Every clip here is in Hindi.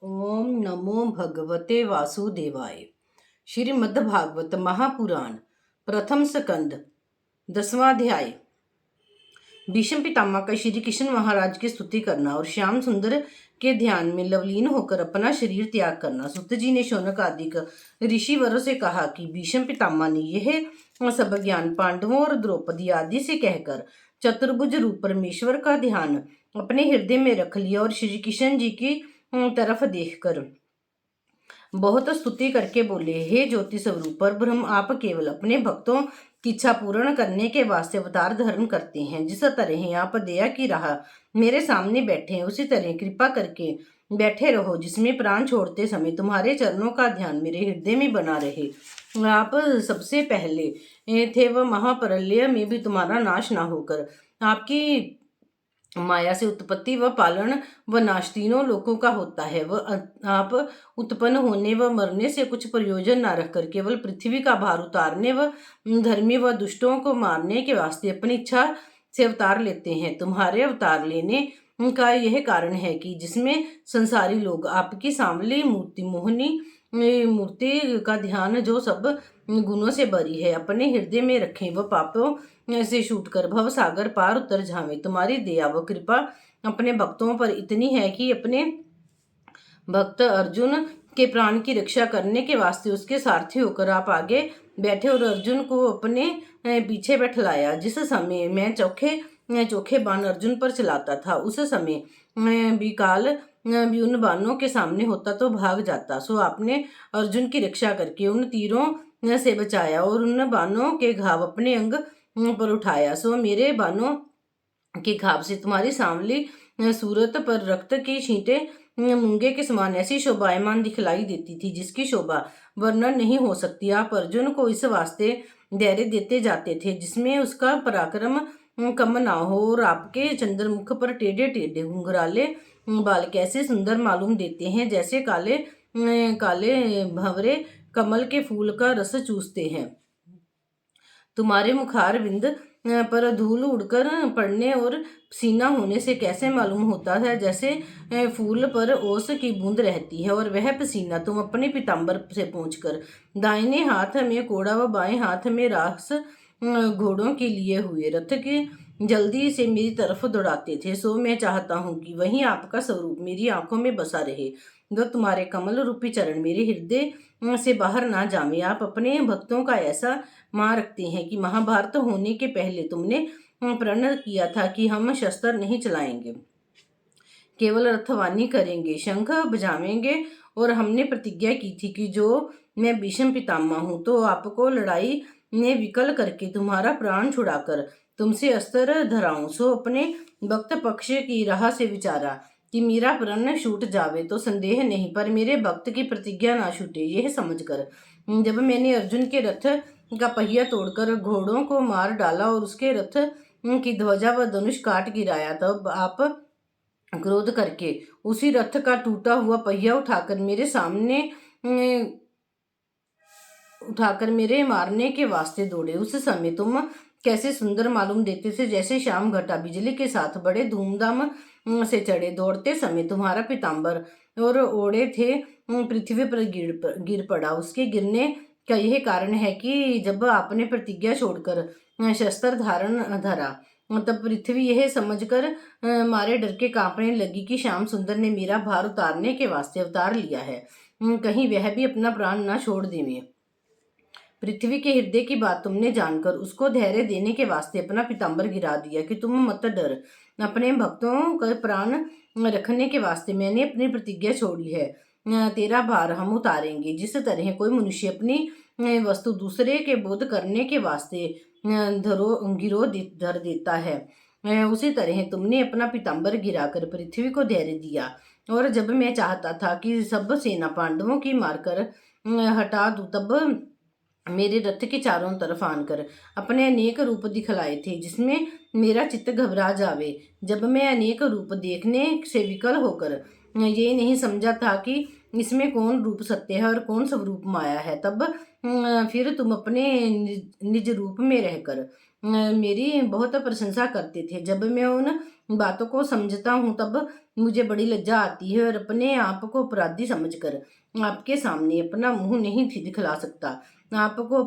ओम नमो भगवते वासुदेवाय। श्रीमद्भागवत महापुराण प्रथम स्कंद 10वां अध्याय। भीष्म पितामह का श्री कृष्ण महाराज की स्तुति करना और श्याम सुंदर के ध्यान में लवलीन होकर अपना शरीर त्याग करना। सुत जी ने शौनक आदि ऋषिवरों से कहा कि भीष्म पितामह ने यह सब ज्ञान पांडवों और द्रौपदी आदि से कहकर चतुर्भुज रूप परमेश्वर का ध्यान अपने हृदय में रख लिया और श्री कृष्ण जी की तरफ देखकर बहुत स्तुति करके बोले, हे ज्योति स्वरूप पर ब्रह्म, आप केवल अपने भक्तों की इच्छा पूर्ण करने के वास्ते अवतार धारण करते हैं। जिस तरह आप दया की राह मेरे सामने बैठे हैं, उसी तरह कृपा करके बैठे रहो, जिसमें प्राण छोड़ते समय तुम्हारे चरणों का ध्यान मेरे हृदय में बना रहे। आप सबसे पहले थे, वह महाप्रलय में भी तुम्हारा नाश ना होकर आपकी माया से उत्पत्ति व पालन व नाश तीनों लोकों का होता है। वह आप उत्पन्न होने व मरने से कुछ प्रयोजन न रखकर केवल पृथ्वी का भार उतारने व धर्मी व दुष्टों को मारने के वास्ते अपनी इच्छा से अवतार लेते हैं। तुम्हारे अवतार लेने का यह कारण है कि जिसमें संसारी लोग आपकी सांवली मूर्ति मोहनी मूर्ति का ध्यान जो सब गुणों से भरी है अपने हृदय में रखें, वह पापों से छूटकर भव सागर पार उतर जावे। तुम्हारी दया व कृपा अपने भक्तों पर इतनी है कि अपने भक्त अर्जुन के प्राण की रक्षा करने के वास्ते उसके सारथी होकर आप आगे बैठे और अर्जुन को अपने पीछे बैठलाया। जिस समय मैं चोखे बाण अर्जुन पर चलाता था, उस समय विकाल भी उन बाणों के सामने होता तो भाग जाता। सो आपने अर्जुन की रक्षा करके उन तीरों से बचाया और उन बाणों के घाव अपने अंग पर उठाया। सो मेरे बाणों के घाव से तुम्हारी सांवली सूरत पर रक्त की छींटे मूंगे के समान ऐसी शोभायमान दिखलाई देती थी, जिसकी शोभा वर्णन नहीं हो सकती। आप अर्जुन को इस वास्ते धैर्य देते जाते थे जिसमें उसका पराक्रम कम ना हो, और आपके चंद्रमुख पर टेढ़े टेढ़े घुंघराले बाल कैसे सुंदर मालूम देते हैं, जैसे काले काले भंवरे कमल के फूल का रस चूसते हैं। तुम्हारे मुखार बिंद पर धूल उड़कर पड़ने और पसीना होने से कैसे मालूम होता है, जैसे फूल पर ओस की बूंद रहती है, और वह पसीना तुम अपने पीताम्बर से पहुंचकर दाहिने हाथ में कोड़ा व बाएं हाथ में रास घोड़ों के लिए हुए रथ के जल्दी से मेरी तरफ दौड़ाते थे। सो मैं चाहता हूँ कि वहीं आपका स्वरूप मेरी आंखों में बसा रहे, जो तुम्हारे कमल रूपी चरण मेरे हृदय से बाहर ना जावे। आप अपने भक्तों का ऐसा मान रखते हैं कि महाभारत होने के पहले तुमने प्रण किया था कि हम शस्त्र नहीं चलाएंगे, केवल रथवानी करेंगे, शंख बजावेंगे, और हमने प्रतिज्ञा की थी कि जो मैं भीष्म पितामह हूँ तो आपको लड़ाई में विकल करके तुम्हारा प्राण छुड़ाकर तुमसे अस्त्र धराऊं। सो अपने भक्त पक्ष की राह से विचारा कि मेरा प्रण छूट जावे तो संदेह नहीं, पर मेरे भक्त की प्रतिज्ञा ना छूटे, यह समझकर जब मैंने अर्जुन के रथ का पहिया तोड़कर घोड़ों को मार डाला और उसके रथ की ध्वजा व धनुष काट गिराया, तब आप क्रोध करके उसी रथ का टूटा हुआ पहिया उठाकर मेरे मारने के वास्ते दौड़े। उस समय तुम कैसे सुंदर मालूम देते थे, जैसे शाम घटा बिजली के साथ बड़े धूमधाम से चढ़े। दौड़ते समय तुम्हारा पीताम्बर और ओढ़े थे पृथ्वी पर गिर पड़ा। उसके गिरने का यह कारण है कि जब आपने प्रतिज्ञा छोड़कर शस्त्र धारण धरा, तब पृथ्वी यह समझकर मारे डर के कांपने लगी कि श्याम सुंदर ने मेरा भार उतारने के वास्ते अवतार लिया है, कहीं वह भी अपना प्राण न छोड़ देवे। पृथ्वी के हृदय की बात तुमने जानकर उसको धैर्य देने के वास्ते अपना पीताम्बर गिरा दिया कि तुम मत डर। अपने भक्तों का प्राण रखने के वास्ते मैंने अपनी प्रतिज्ञा छोड़ी है, तेरा भार हम उतारेंगे। जिस तरह कोई मनुष्य अपनी वस्तु दूसरे के बोध करने के वास्ते धर देता है, उसी तरह तुमने अपना पीताम्बर गिराकर पृथ्वी को धैर्य दिया। और जब मैं चाहता था कि सब सेना पांडवों की मारकर हटा दूं, तब मेरे रथ के चारों तरफ आनकर अपने अनेक रूप दिखलाए थे, जिसमें मेरा चित्त घबरा जावे। जब मैं अनेक रूप देखने से विकल होकर ये नहीं समझा था कि इसमें कौन रूप सत्य है और कौन स्वरूप माया है, तब फिर तुम अपने निज रूप में रहकर मेरी बहुत प्रशंसा करते थे। जब मैं उन बातों को समझता हूँ तब मुझे बड़ी लज्जा आती है और अपने आप को अपराधी समझकर आपके सामने अपना मुंह नहीं दिखला सकता। आपको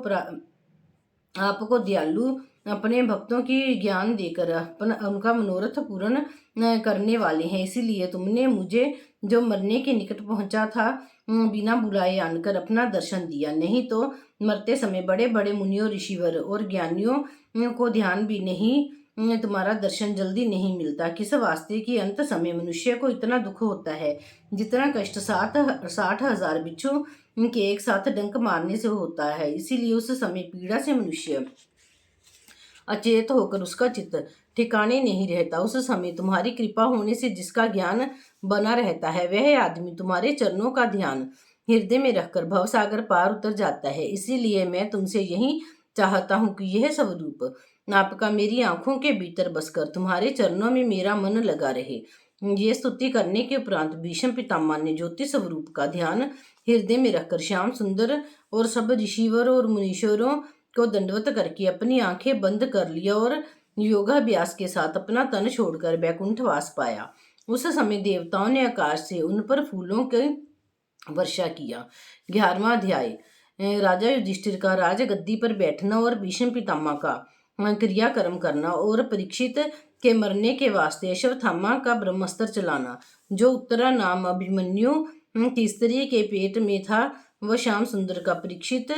आपको दयालु अपने भक्तों की ज्ञान देकर अपना उनका मनोरथ पूर्ण करने वाले हैं। इसीलिए तुमने मुझे जो मरने के निकट पहुंचा था बिना बुलाए आनकर अपना दर्शन दिया। नहीं तो मरते समय बड़े बड़े मुनियों, ऋषिवर और ज्ञानियों को ध्यान भी नहीं, तुम्हारा दर्शन जल्दी नहीं मिलता। किस वास्ते कि अंत समय मनुष्य को इतना दुख होता है जितना कष्ट 60,000 बिच्छू के एक साथ डंक मारने से होता है। इसीलिए उस समय पीड़ा से मनुष्य अचेत होकर उसका चित्त ठिकाने नहीं रहता। उस समय तुम्हारी कृपा होने से जिसका ज्ञान बना रहता है वह आदमी तुम्हारे चरणों का ध्यान हृदय में रखकर भवसागर पार उतर जाता है। इसीलिए मैं तुमसे यही चाहता हूँ कि यह स्वरूप आपका मेरी आंखों के भीतर बसकर तुम्हारे चरणों में मेरा मन लगा रहे। ये स्तुति करने के उपरांत भीष्म पितामह ने ज्योति स्वरूप का ध्यान हृदय में रखकर श्याम सुंदर और सब ऋषिवर और मुनीश्वरों को दंडवत करके अपनी आंखें बंद कर लिया और योगाभ्यास के साथ अपना तन छोड़कर वैकुंठवास पाया। उस समय देवताओं ने आकाश से उन पर फूलों की वर्षा किया। 11वां अध्याय। राजा युधिष्ठिर का राजगद्दी पर बैठना और भीष्म पितामह का क्रियाक्रम करना और परीक्षित के मरने के वास्ते अश्वत्थामा का ब्रह्मास्त्र चलाना जो उत्तरा नाम अभिमन्यु की स्त्री के पेट में था, वह श्याम सुंदर का परीक्षित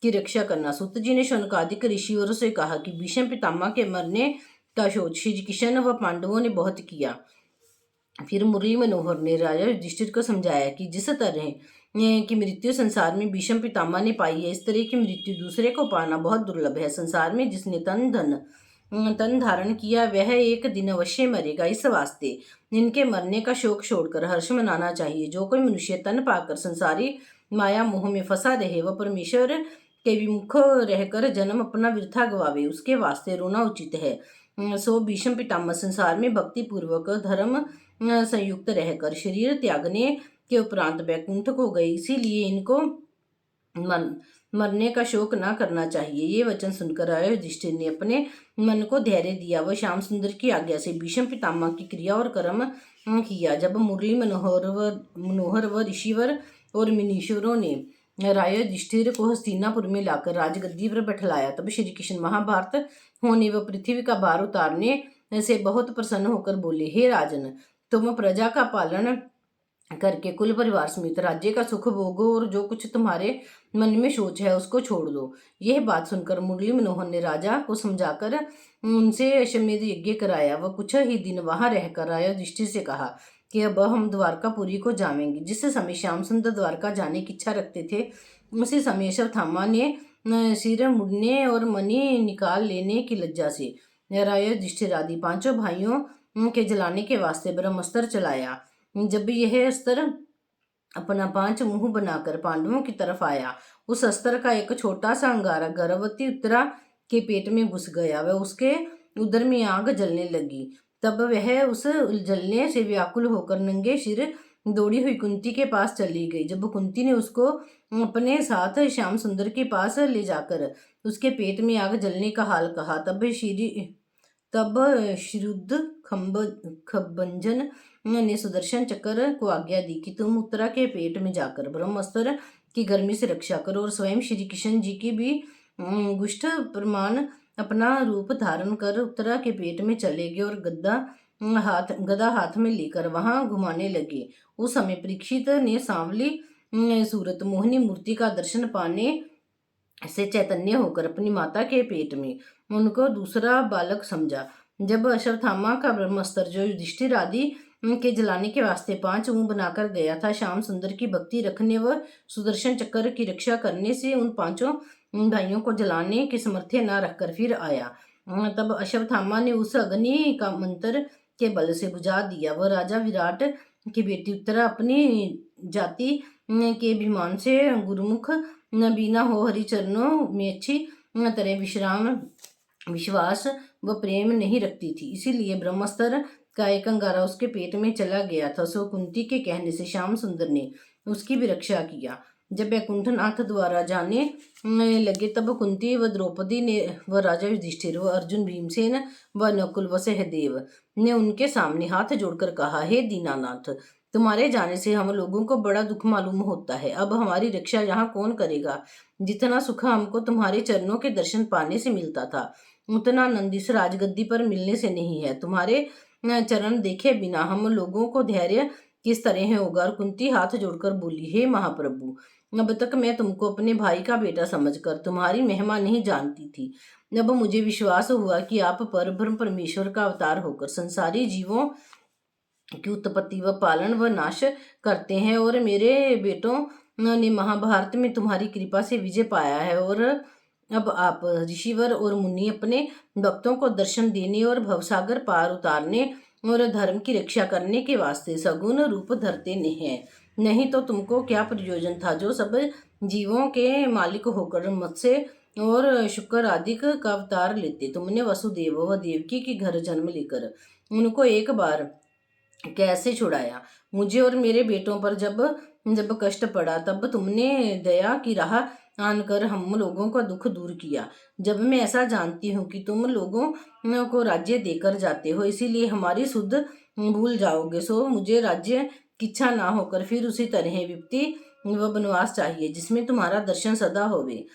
की रक्षा करना। सुत जी ने शौनकादिक ऋषियों से कहा कि भीष्म पितामह के मरने का शोक श्री कृष्ण व पांडवों ने बहुत किया। फिर मुरली मनोहर ने राजा युधिष्ठिर को समझाया कि जिस तरह की मृत्यु संसार में भीष्म पितामह ने पाई है, इस तरह की मृत्यु दूसरे को पाना बहुत दुर्लभ है। संसार में जिसने तन धारण किया वह एक दिन अवश्य मरेगा। इस वास्ते इनके मरने का शोक छोड़कर हर्ष मनाना चाहिए। जो कोई मनुष्य तन पाकर संसारी माया मोह में फंसा रहे वह परमेश्वर के विमुख रहकर जन्म अपना वृथा गवावे, उसके वास्ते रोना उचित है। सो भीष्म पितामह संसार में भक्ति पूर्वक धर्म संयुक्त रहकर शरीर त्यागने के उपरांत वैकुंठ को गए। इसीलिए इनको मरने का शोक ना करना चाहिए। ये वचन सुनकर राजा युधिष्ठिर ने अपने मन को धैर्य दिया। वह श्याम सुंदर की आज्ञा से भीष्म पितामह की क्रिया और कर्म किया। जब मुरली मनोहर व ऋषिवर और मुनीश्वरों ने राजा युधिष्ठिर को हस्तिनापुर में लाकर राजगद्दी पर बैठलाया तब श्री कृष्ण महाभारत होने व पृथ्वी का भार उतारने से बहुत प्रसन्न होकर बोले, हे राजन, तुम प्रजा का पालन करके कुल परिवार समेत राज्य का सुख भोगो और जो कुछ तुम्हारे मन में सोच है उसको छोड़ दो। यह बात सुनकर मुरली मनोहर ने राजा को समझाकर उनसे अश्वमेध यज्ञ कराया। वह कुछ ही दिन वहां रहकर राजा युधिष्ठिर से कहा कि अब हम द्वारकापुरी को जाएंगे। जिस समय श्याम सुंदर द्वारका जाने की इच्छा रखते थे उसी समय अश्वत्थामा ने सिर मुड़ने और मणि निकाल लेने की लज्जा से राजा युधिष्ठिर आदि 5 भाइयों के जलाने के वास्ते ब्रह्मास्त्र चलाया। जब यह अस्त्र अपना 5 मुंह बनाकर पांडवों की तरफ आया, उस अस्त्र का एक छोटा सा अंगारा गर्भवती उत्तरा के पेट में घुस गया। वह उसके उदर में आग जलने लगी। तब वह उस जलने से व्याकुल होकर नंगे सिर दौड़ी हुई कुंती के पास चली गई। जब कुंती ने उसको अपने साथ श्याम सुंदर के पास ले जाकर उसके पेट में आग जलने का हाल कहा तब श्रुद्ध खम्बंजन ने सुदर्शन चक्र को आज्ञा दी कि तुम उत्तरा के पेट में जाकर ब्रह्मास्त्र की गर्मी से रक्षा करो और स्वयं श्री कृष्ण जी की भी गुष्ठ प्रमाण अपना रूप धारण कर उत्तरा के पेट में चले गए और गदा हाथ में लेकर वहां घुमाने लगे। उस समय परीक्षित ने सांवली सूरत मोहिनी मूर्ति का दर्शन पाने से चैतन्य होकर अपनी माता के पेट में उनको दूसरा बालक समझा। जब अश्वत्थामा का ब्रह्मास्त्र जो युधिष्ठिर आदि के जलाने के वास्ते 5 मुंह बनाकर गया था, श्याम सुंदर की भक्ति रखने व सुदर्शन चक्र की रक्षा करने से उन 5 भाइयों को जलाने के सामर्थ्य न रखकर फिर आया। तब अश्वत्थामा ने उस अग्नि का मंत्र के बल से बुझा दिया। वह राजा विराट की बेटी उत्तरा अपनी जाति के अभिमान से गुरुमुख बिना हो हरि चरणों में अच्छी तरह विश्वास व प्रेम नहीं रखती थी। इसीलिए ब्रह्मास्त्र का एक अंगारा उसके पेट में चला गया था। सो कुंती के कहने से श्याम सुंदर ने उसकी भी रक्षा किया। जब वैकुंठनाथ द्वारा जाने लगे तब कुंती व द्रौपदी ने व राजा युधिष्ठिर व अर्जुन, भीमसेन व नकुल व सहदेव ने उनके सामने हाथ जोड़कर कहा, हे दीनानाथ, तुम्हारे जाने से हम लोगों को बड़ा दुख मालूम होता है। अब हमारी रक्षा यहाँ कौन करेगा? जितना सुख हमको तुम्हारे चरणों के दर्शन पाने से मिलता था, उतना आनंद इस राजगद्दी पर मिलने से नहीं है। तुम्हारे चरण देखे बिना हम लोगों को धैर्य किस तरह होगा? और कुंती हाथ जोड़कर बोली, हे महाप्रभु, अब तक मैं तुमको अपने भाई का बेटा समझकर तुम्हारी महिमा नहीं जानती थी। अब मुझे विश्वास हुआ कि आप परब्रह्म परमेश्वर का अवतार होकर संसारी जीवों की उत्पत्ति व पालन व नाश करते हैं, और मेरे बेटों ने महाभारत में तुम्हारी कृपा से विजय पाया है। और अब आप ऋषिवर और मुनि अपने भक्तों को दर्शन देने और भवसागर पार उतारने और धर्म की रक्षा करने के वास्ते सगुण रूप धरते हैं। नहीं तो तुमको क्या प्रयोजन था जो सब जीवों के मालिक होकर मत्स्य और शुक्र आदि का अवतार लेते? तुमने वसुदेव व देवकी के घर जन्म लेकर उनको एक बार कैसे छुड़ाया? मुझे और मेरे बेटों पर जब जब कष्ट पड़ा तब तुमने दया की राह आनकर हम लोगों का दुख दूर किया। जब मैं ऐसा जानती हूँ कि तुम लोगों को राज्य देकर जाते हो, इसीलिए हमारी सुध भूल जाओगे, सो मुझे राज्य की इच्छा ना होकर फिर उसी तरह विपत्ति व वनवास चाहिए जिसमें तुम्हारा दर्शन सदा होवे।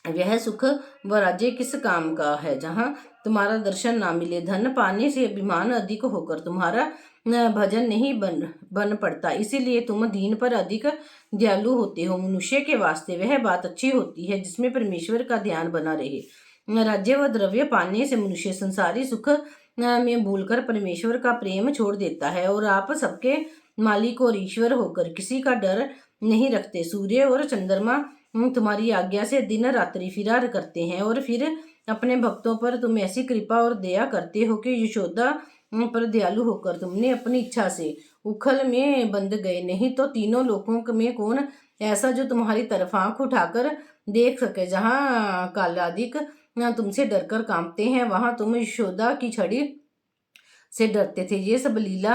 वह सुख व राज्य किस काम का है जहाँ तुम्हारा दर्शन ना मिले? धन पाने से अभिमान अधिक होकर तुम्हारा भजन नहीं बन पड़ता, इसीलिए तुम दीन पर अधिक दयालु होते हो। मनुष्य के वास्ते वह बात अच्छी होती है जिसमें परमेश्वर का ध्यान बना रहे। राज्य व द्रव्य पाने से मनुष्य संसारी सुख में भूलकर परमेश्वर का प्रेम छोड़ देता है, और आप सबके मालिक और ईश्वर होकर किसी का डर नहीं रखते। सूर्य और चंद्रमा तुम्हारी आज्ञा से दिन रात्रि फिरार करते हैं, और फिर अपने भक्तों पर तुम ऐसी कृपा और दया करते हो कि यशोदा पर दयालु होकर तुमने अपनी इच्छा से उखल में बंद गए। नहीं तो तीनों लोकों में कौन ऐसा जो तुम्हारी तरफ आंख उठाकर देख सके? जहाँ कालादिक तुमसे डरकर कांपते हैं, वहां तुम यशोदा की छड़ी से डरते थे। ये सब लीला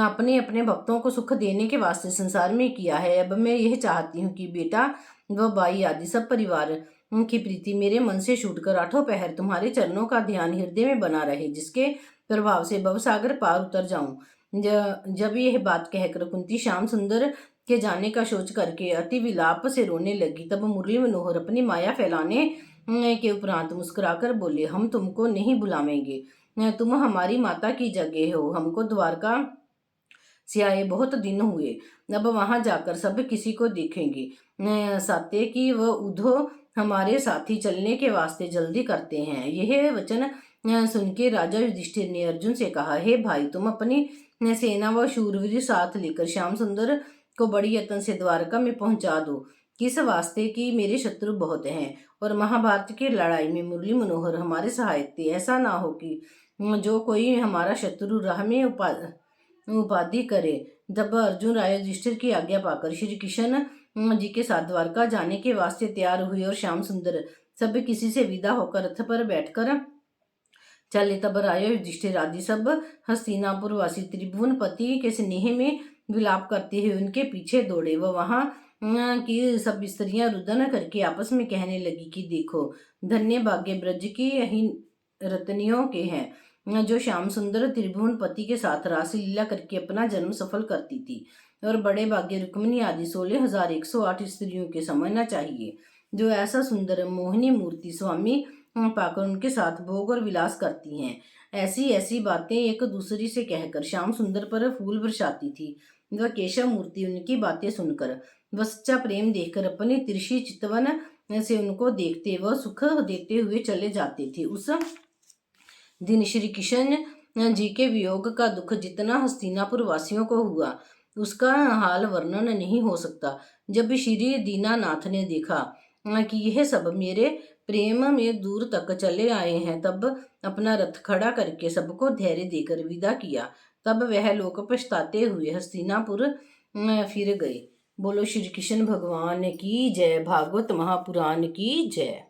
अपने अपने भक्तों को सुख देने के वास्ते संसार में किया है। अब मैं यह चाहती हूँ कि बेटा व बाई आदि सब परिवार की प्रीति मेरे मन से छूटकर आठों पहर तुम्हारे चरणों का ध्यान हृदय में बना रहे, जिसके प्रभाव से भवसागर पार उतर जाऊं। जब यह बात कहकर कुंती श्याम सुंदर के जाने का सोच करके अति विलाप से रोने लगी, तब मुरली मनोहर अपनी माया फैलाने के उपरांत मुस्कुराकर बोले, हम तुमको नहीं बुलावेंगे, तुम हमारी माता की जगह हो। हमको द्वारका से आए बहुत दिन हुए, अब वहां जाकर सब किसी को देखेंगे। सात्यकी व उद्धव हमारे साथी चलने के वास्ते जल्दी करते हैं। यह वचन सुन के राजा युधिष्ठिर ने अर्जुन से कहा, हे भाई, तुम अपनी सेना व शूरवीर साथ लेकर श्याम सुंदर को बड़ी यत्न से द्वारका में पहुंचा दो। किस वास्ते कि मेरे शत्रु बहुत हैं, और महाभारत की लड़ाई में मुरली मनोहर हमारे सहायक थे। ऐसा ना हो कि जो कोई हमारा शत्रु राह में उपाधि करे। जब अर्जुन राय युधिष्ठिर की आज्ञा पाकर श्री कृष्ण जी के साथ द्वारका जाने के वास्ते तैयार हुए और श्याम सुंदर सब किसी से विदा होकर रथ पर बैठकर चले, तब राय युधिष्ठिर आदि सब हस्तिनापुर वासी त्रिभुवन पति के स्नेह में विलाप करते हुए उनके पीछे दौड़े। वह वहां की सब स्त्रियां रुदन करके आपस में कहने लगी कि देखो, धन्य भाग्य ब्रज की रत्नियों के हैं, जो श्याम सुंदर त्रिभुवन पति के साथ रासलीला करके अपना जन्म सफल करती थी। और बड़े भाग्य रुक्मिणी आदि 16,108 स्त्रियों के समझना चाहिए, जो ऐसा सुंदर मोहिनी मूर्ति स्वामी पाकर उनके साथ भोग और विलास करती हैं। ऐसी ऐसी बातें एक दूसरी से कहकर श्याम सुंदर पर फूल बरसाती थी। वह केशव मूर्ति उनकी बातें सुनकर वह सच्चा प्रेम देखकर अपनी तिरछी चितवन से उनको देखते व सुख देते हुए चले जाते थे। उस दिन श्री कृष्ण जी के वियोग का दुख जितना हस्तिनापुर वासियों को हुआ, उसका हाल वर्णन नहीं हो सकता। जब श्री दीनानाथ ने देखा कि यह सब मेरे प्रेम में दूर तक चले आए हैं, तब अपना रथ खड़ा करके सबको धैर्य देकर विदा किया। तब वह लोग पछताते हुए हस्तिनापुर फिर गए। बोलो श्री कृष्ण भगवान की जय। भागवत महापुराण की जय।